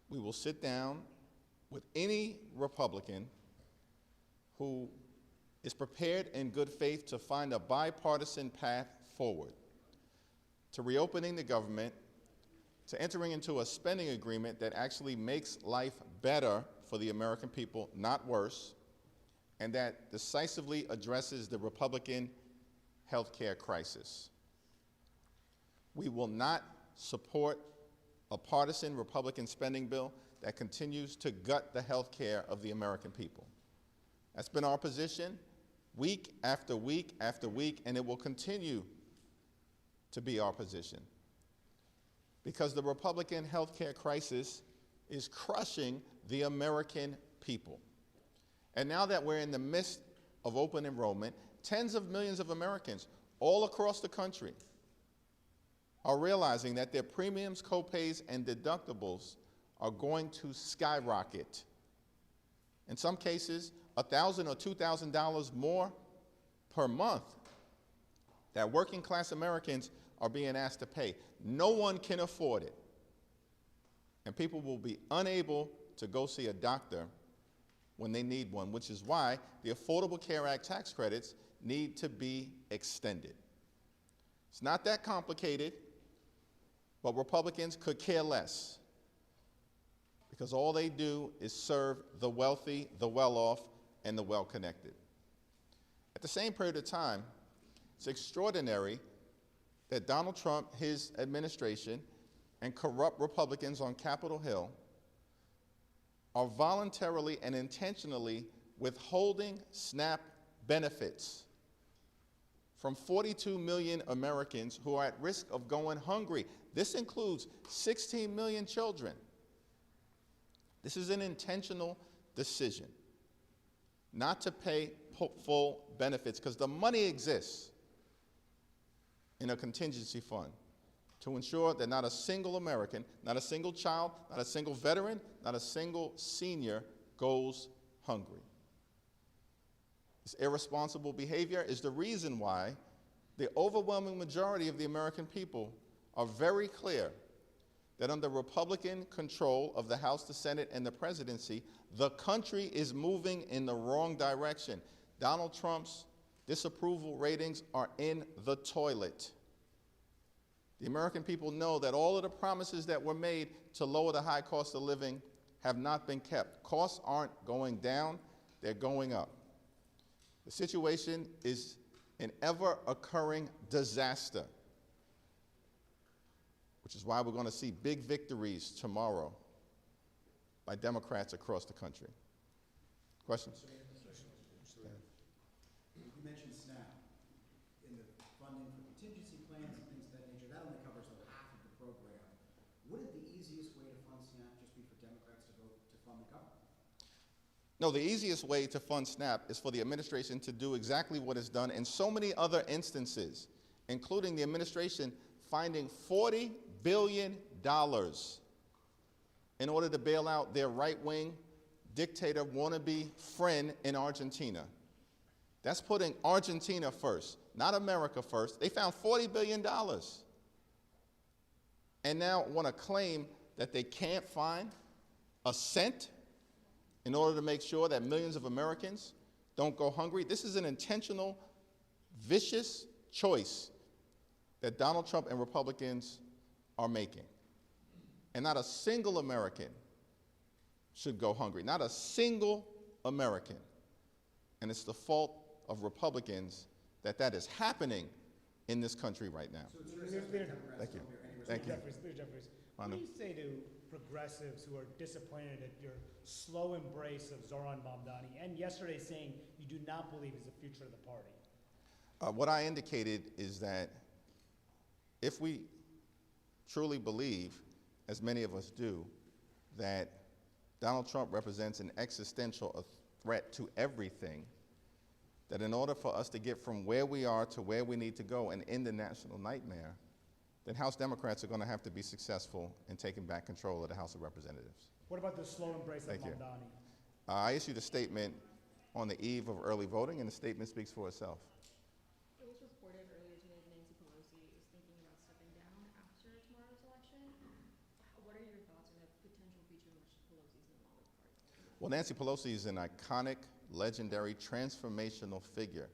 we will sit down with any Republican who is prepared in good faith to find a bipartisan path forward to reopening the government, to entering into a spending agreement that actually makes life better for the American people, not worse, and that decisively addresses the Republican health care crisis. We will not support a partisan Republican spending bill that continues to gut the health care of the American people. That's been our position week after week after week, and it will continue to be our position. Because the Republican health care crisis is crushing the American people. And now that we're in the midst of open enrollment, tens of millions of Americans all across the country are realizing that their premiums, copays, and deductibles are going to skyrocket. In some cases, $1,000 or $2,000 more per month that working class Americans are being asked to pay. No one can afford it. And people will be unable to go see a doctor when they need one, which is why the Affordable Care Act tax credits need to be extended. It's not that complicated, but Republicans could care less, because all they do is serve the wealthy, the well-off, and the well-connected. At the same period of time, it's extraordinary that Donald Trump, his administration, and corrupt Republicans on Capitol Hill are voluntarily and intentionally withholding SNAP benefits from 42 million Americans who are at risk of going hungry. This includes 16 million children. This is an intentional decision not to pay full benefits, because the money exists in a contingency fund to ensure that not a single American, not a single child, not a single veteran, not a single senior goes hungry. This irresponsible behavior is the reason why the overwhelming majority of the American people are very clear that under Republican control of the House, the Senate, and the presidency, the country is moving in the wrong direction. Donald Trump's disapproval ratings are in the toilet. The American people know that all of the promises that were made to lower the high cost of living have not been kept. Costs aren't going down, they're going up. The situation is an ever-occurring disaster, which is why we're going to see big victories tomorrow by Democrats across the country. Questions? You mentioned SNAP in the funding for contingency plans and things of that nature. That only covers like half of the program. Wouldn't the easiest way to fund SNAP just be for Democrats to vote to fund the government? No, the easiest way to fund SNAP is for the administration to do exactly what it's done in so many other instances, including the administration finding $40 billion in order to bail out their right-wing dictator wannabe friend in Argentina. That's putting Argentina first, not America first. They found $40 billion and now want to claim that they can't find a cent in order to make sure that millions of Americans don't go hungry. This is an intentional, vicious choice that Donald Trump and Republicans are making. And not a single American should go hungry. Not a single American. And it's the fault of Republicans that that is happening in this country right now. So it's your assessment that Democrats Thank you. don't hear any Thank you. Jeffries, what do you say to progressives who are disappointed at your slow embrace of Zohran Mamdani, and yesterday saying you do not believe he's the future of the party? What I indicated is that if we truly believe, as many of us do, that Donald Trump represents an existential threat to everything, that in order for us to get from where we are to where we need to go and end the national nightmare, then House Democrats are going to have to be successful in taking back control of the House of Representatives. What about the slow embrace of Thank you. Mamdani? I issued a statement on the eve of early voting, and the statement speaks for itself. It was reported earlier today that Nancy Pelosi is thinking about stepping down after tomorrow's election. What are your thoughts on the potential future of Well, Nancy Pelosi is an iconic, legendary, transformational figure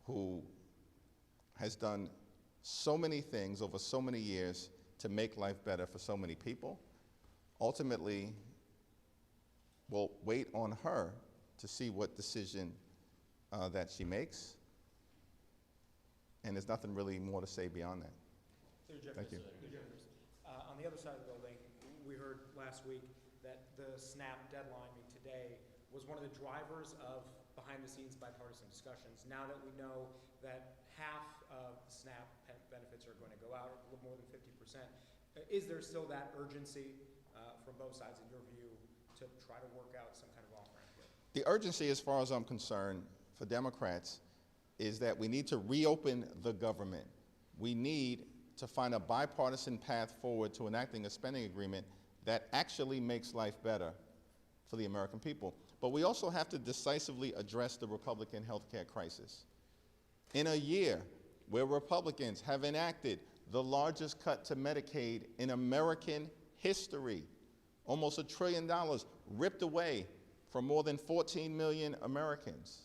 who has done so many things over so many years to make life better for so many people. Ultimately, we'll wait on her to see what decision that she makes. And there's nothing really more to say beyond that. Thank you. On the other side of the building, we heard last week that the SNAP deadline, today, was one of the drivers of behind-the-scenes bipartisan discussions. Now that we know that half of SNAP benefits are going to go out, a little more than 50%, is there still that urgency from both sides, in your view, to try to work out some kind of off-ramp here? The urgency, as far as I'm concerned, for Democrats, is that we need to reopen the government. We need to find a bipartisan path forward to enacting a spending agreement that actually makes life better for the American people. But we also have to decisively address the Republican health care crisis. In a year where Republicans have enacted the largest cut to Medicaid in American history, almost $1 trillion ripped away from more than 14 million Americans.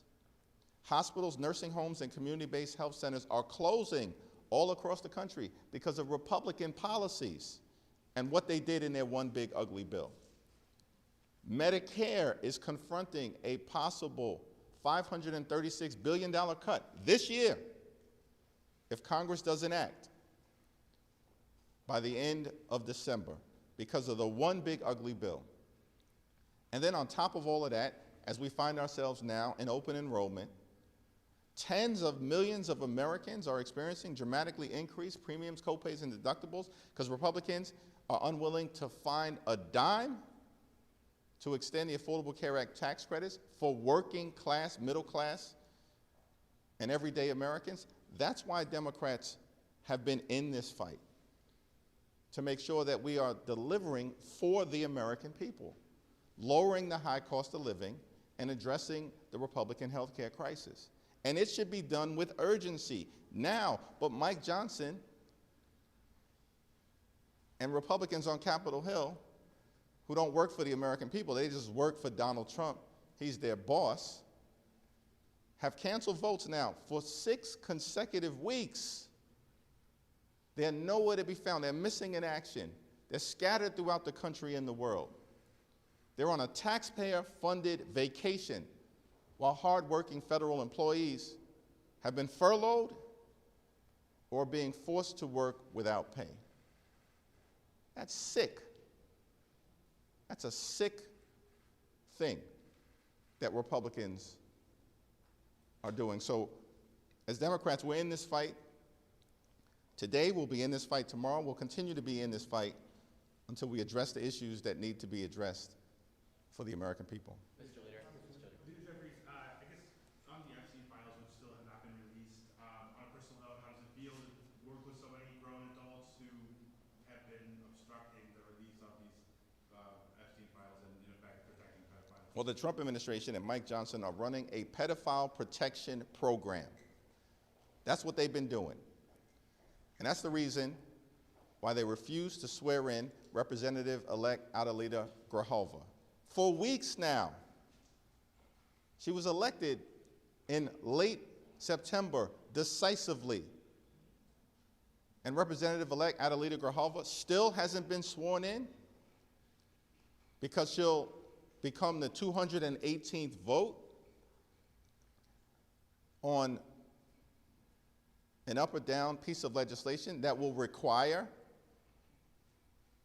Hospitals, nursing homes, and community-based health centers are closing all across the country because of Republican policies and what they did in their one big ugly bill. Medicare is confronting a possible $536 billion cut this year if Congress doesn't act by the end of December because of the one big ugly bill. And then on top of all of that, as we find ourselves now in open enrollment, tens of millions of Americans are experiencing dramatically increased premiums, copays, and deductibles because Republicans are unwilling to find a dime to extend the Affordable Care Act tax credits for working class, middle class, and everyday Americans. That's why Democrats have been in this fight, to make sure that we are delivering for the American people, lowering the high cost of living and addressing the Republican health care crisis. And it should be done with urgency now. But Mike Johnson and Republicans on Capitol Hill, who don't work for the American people, they just work for Donald Trump, he's their boss, have canceled votes now for 6 consecutive weeks. They're nowhere to be found. They're missing in action. They're scattered throughout the country and the world. They're on a taxpayer-funded vacation while hardworking federal employees have been furloughed or being forced to work without pay. That's sick. That's a sick thing that Republicans are doing. So as Democrats, we're in this fight. Today, we'll be in this fight tomorrow. We'll continue to be in this fight until we address the issues that need to be addressed for the American people. Mr. Leader. Leader Jeffries, I guess on the Epstein files, which still have not been released, on a personal note, how does it feel to work with so many grown adults who have been obstructing the release of these Epstein files and, in effect, protecting pedophiles? Well, the Trump administration and Mike Johnson are running a pedophile protection program. That's what they've been doing. And that's the reason why they refused to swear in Representative-elect Adelita Grijalva. For weeks now. She was elected in late September decisively. And Representative-elect Adelita Grijalva still hasn't been sworn in because she'll become the 218th vote on an up or down piece of legislation that will require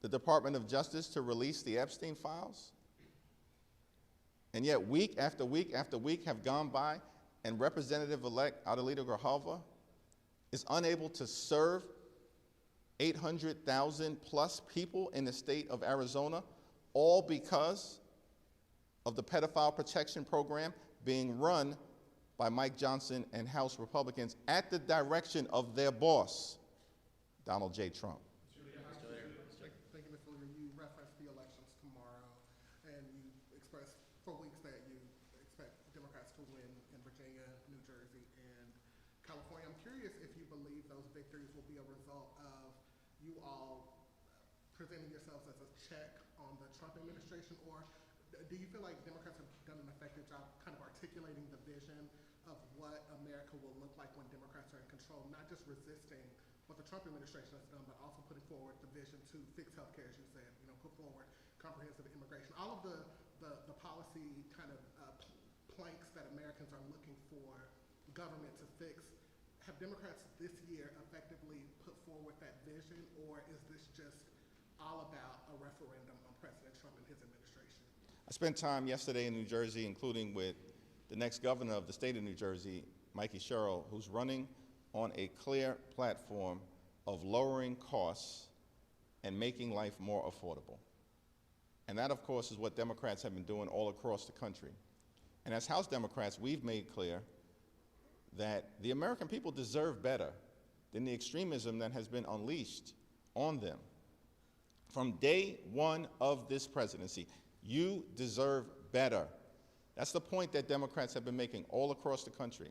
the Department of Justice to release the Epstein files. And yet week after week after week have gone by and Representative-elect Adelita Grijalva is unable to serve 800,000 plus people in the state of Arizona, all because of the pedophile protection program being run by Mike Johnson and House Republicans at the direction of their boss, Donald J. Trump. Thank you, Mr. Leader. You referenced the elections tomorrow, and you expressed for weeks that you expect Democrats to win in Virginia, New Jersey, and California. I'm curious if you believe those victories will be a result of you all presenting yourselves as a check on the Trump administration, or do you feel like Democrats have done an effective job kind of articulating the vision of what America will look like when Democrats are in control, not just resisting what the Trump administration has done, but also putting forward the vision to fix healthcare, as you said, put forward comprehensive immigration, all of the policy kind of planks that Americans are looking for government to fix. Have Democrats this year effectively put forward that vision, or is this just all about a referendum on President Trump and his administration? I spent time yesterday in New Jersey, including with the next governor of the state of New Jersey, Mikey Sherrill, who's running on a clear platform of lowering costs and making life more affordable. And that, of course, is what Democrats have been doing all across the country. And as House Democrats, we've made clear that the American people deserve better than the extremism that has been unleashed on them. From day one of this presidency, you deserve better. That's the point that Democrats have been making all across the country.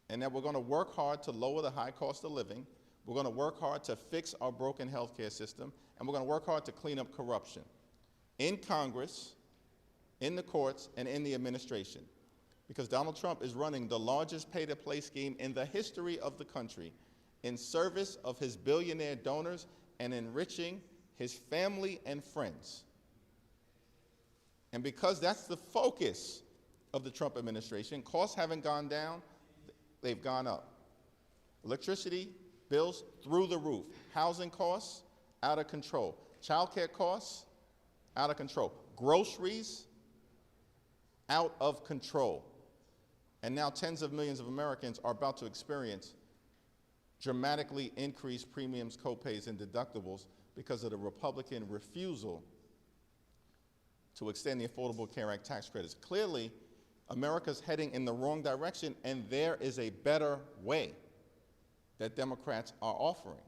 And that we're going to work hard to lower the high cost of living. We're going to work hard to fix our broken healthcare system. And we're going to work hard to clean up corruption in Congress, in the courts, and in the administration. Because Donald Trump is running the largest pay-to-play scheme in the history of the country in service of his billionaire donors and enriching his family and friends. And because that's the focus of the Trump administration, costs haven't gone down, they've gone up. Electricity bills through the roof. Housing costs, out of control. Child care costs, out of control. Groceries, out of control. And now tens of millions of Americans are about to experience dramatically increased premiums, copays, and deductibles because of the Republican refusal to extend the Affordable Care Act tax credits. Clearly, America's heading in the wrong direction, and there is a better way that Democrats are offering.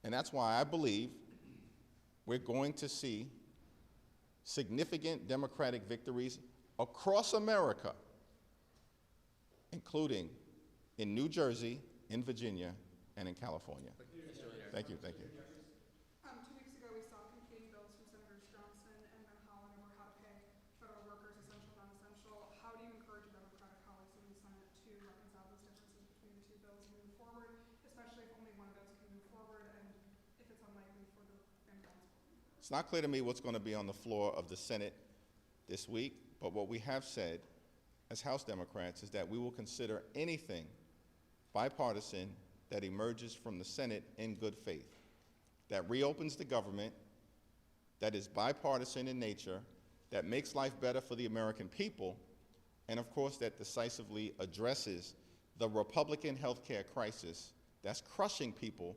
And that's why I believe we're going to see significant Democratic victories across America, including in New Jersey, in Virginia, and in California. Thank you, thank you. 2 weeks ago, we saw competing bills from Senators Johnson and Van Hollen over how to pay federal workers, essential, non-essential. How do you encourage your Democratic colleagues in the Senate to reconcile those differences between the two bills and move forward, especially if only one of those can move forward and if it's unlikely for the Van Hollen's vote? It's not clear to me what's going to be on the floor of the Senate this week, but what we have said as House Democrats is that we will consider anything bipartisan that emerges from the Senate in good faith, that reopens the government, that is bipartisan in nature, that makes life better for the American people, and of course that decisively addresses the Republican healthcare crisis that's crushing people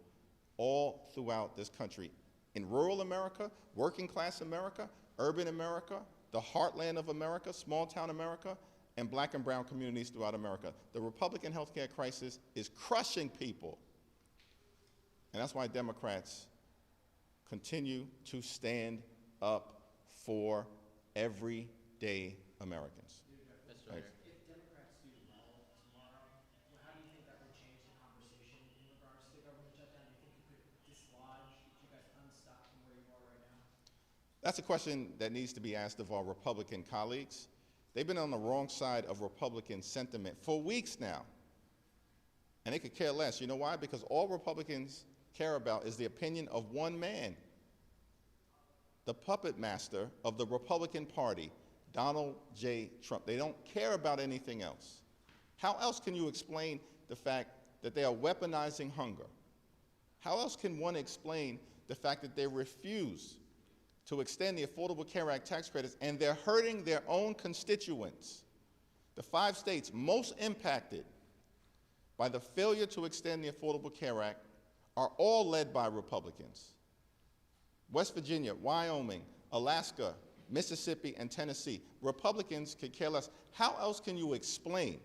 all throughout this country. In rural America, working class America, urban America, the heartland of America, small town America, and black and brown communities throughout America. The Republican healthcare crisis is crushing people. And that's why Democrats continue to stand up for everyday Americans. Thanks. If Democrats do well tomorrow, how do you think that would change the conversation in regards to the government shutdown? Do you think it could dislodge you guys unstuck from where you are right now? That's a question that needs to be asked of our Republican colleagues. They've been on the wrong side of Republican sentiment for weeks now. And they could care less. You know why? Because all Republicans care about is the opinion of one man, the puppet master of the Republican Party, Donald J. Trump. They don't care about anything else. How else can you explain the fact that they are weaponizing hunger? How else can one explain the fact that they refuse to extend the Affordable Care Act tax credits, and they're hurting their own constituents? The 5 states most impacted by the failure to extend the Affordable Care Act are all led by Republicans. West Virginia, Wyoming, Alaska, Mississippi, and Tennessee. Republicans could care less. How else can you explain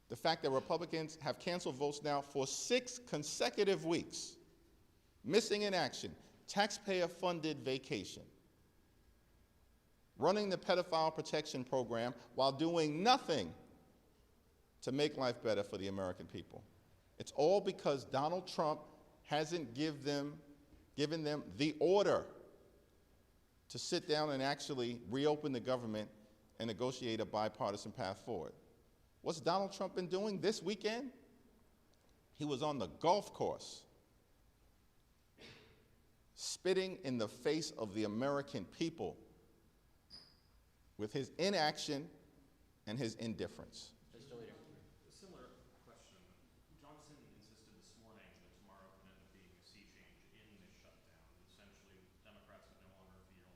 the fact that Republicans have canceled votes now for 6 consecutive weeks, missing in action, taxpayer-funded vacation, running the pedophile protection program while doing nothing to make life better for the American people? It's all because Donald Trump hasn't given them the order to sit down and actually reopen the government and negotiate a bipartisan path forward. What's Donald Trump been doing this weekend? He was on the golf course, spitting in the face of the American people with his inaction and his indifference. Mr. Leader. A similar question. Johnson insisted this morning that tomorrow could end up being a sea change in this shutdown. Essentially, Democrats would no longer feel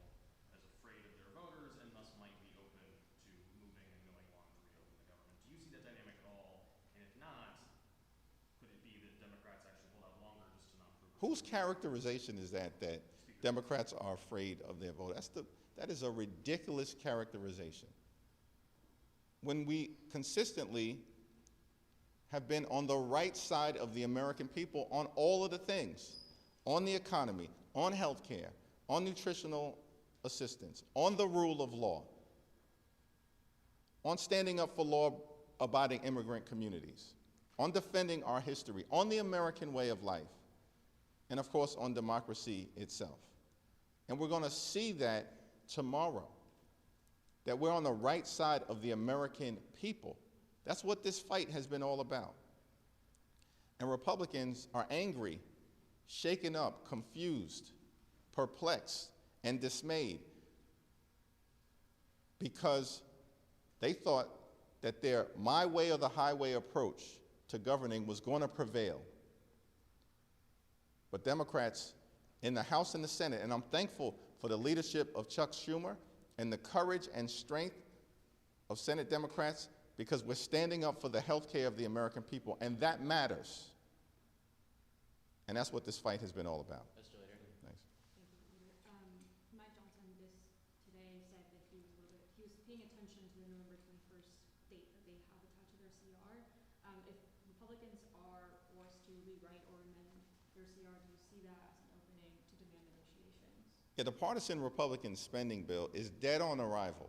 as afraid of their voters and thus might be open to moving and going along to reopen the government. Do you see that dynamic at all? And if not, could it be that Democrats actually hold out longer just to not prove it? Whose characterization is that Democrats are afraid of their vote? That is a ridiculous characterization. When we consistently have been on the right side of the American people on all of the things, on the economy, on health care, on nutritional assistance, on the rule of law, on standing up for law-abiding immigrant communities, on defending our history, on the American way of life, and of course on democracy itself. And we're going to see that tomorrow, that we're on the right side of the American people. That's what this fight has been all about. And Republicans are angry, shaken up, confused, perplexed, and dismayed because they thought that their my way or the highway approach to governing was going to prevail. But Democrats in the House and the Senate, and I'm thankful for the leadership of Chuck Schumer and the courage and strength of Senate Democrats, because we're standing up for the health care of the American people, and that matters. And that's what this fight has been all about. Mr. Leader. Thanks. Thank you, Leader. Mike Johnson today said that he was paying attention to the November 21st date that they have attached to their CR. If Republicans are forced to rewrite or amend their CR, do you see that as an opening to demand negotiations? Yeah, the partisan Republican spending bill is dead on arrival.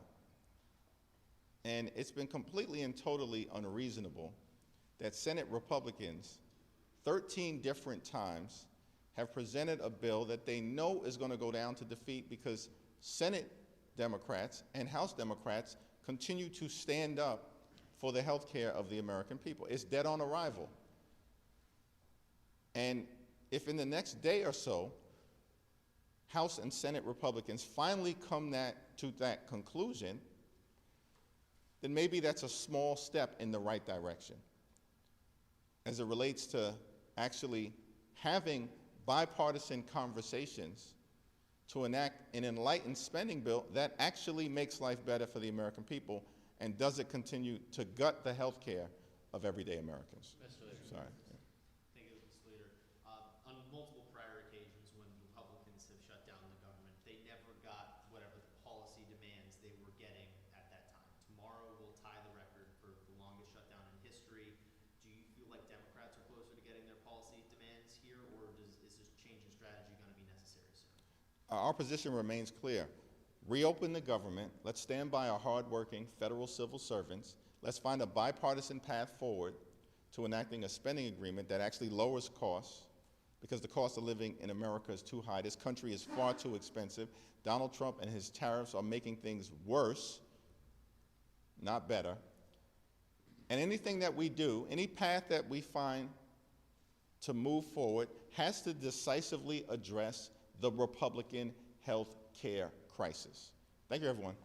And it's been completely and totally unreasonable that Senate Republicans 13 different times have presented a bill that they know is going to go down to defeat because Senate Democrats and House Democrats continue to stand up for the health care of the American people. It's dead on arrival. And if in the next day or so, House and Senate Republicans finally come to that conclusion, then maybe that's a small step in the right direction as it relates to actually having bipartisan conversations to enact an enlightened spending bill that actually makes life better for the American people and doesn't continue to gut the health care of everyday Americans. Mr. Leader. Sorry. Thank you, Mr. Leader. On multiple prior occasions when Republicans have shut down the government, they never got whatever the policy demands they were getting at that time. Tomorrow will tie the record for the longest shutdown in history. Do you feel like Democrats are closer to getting their policy demands here, or is this change in strategy going to be necessary soon? Our position remains clear. Reopen the government. Let's stand by our hardworking federal civil servants. Let's find a bipartisan path forward to enacting a spending agreement that actually lowers costs, because the cost of living in America is too high. This country is far too expensive. Donald Trump and his tariffs are making things worse, not better. And anything that we do, any path that we find to move forward, has to decisively address the Republican health care crisis. Thank you, everyone.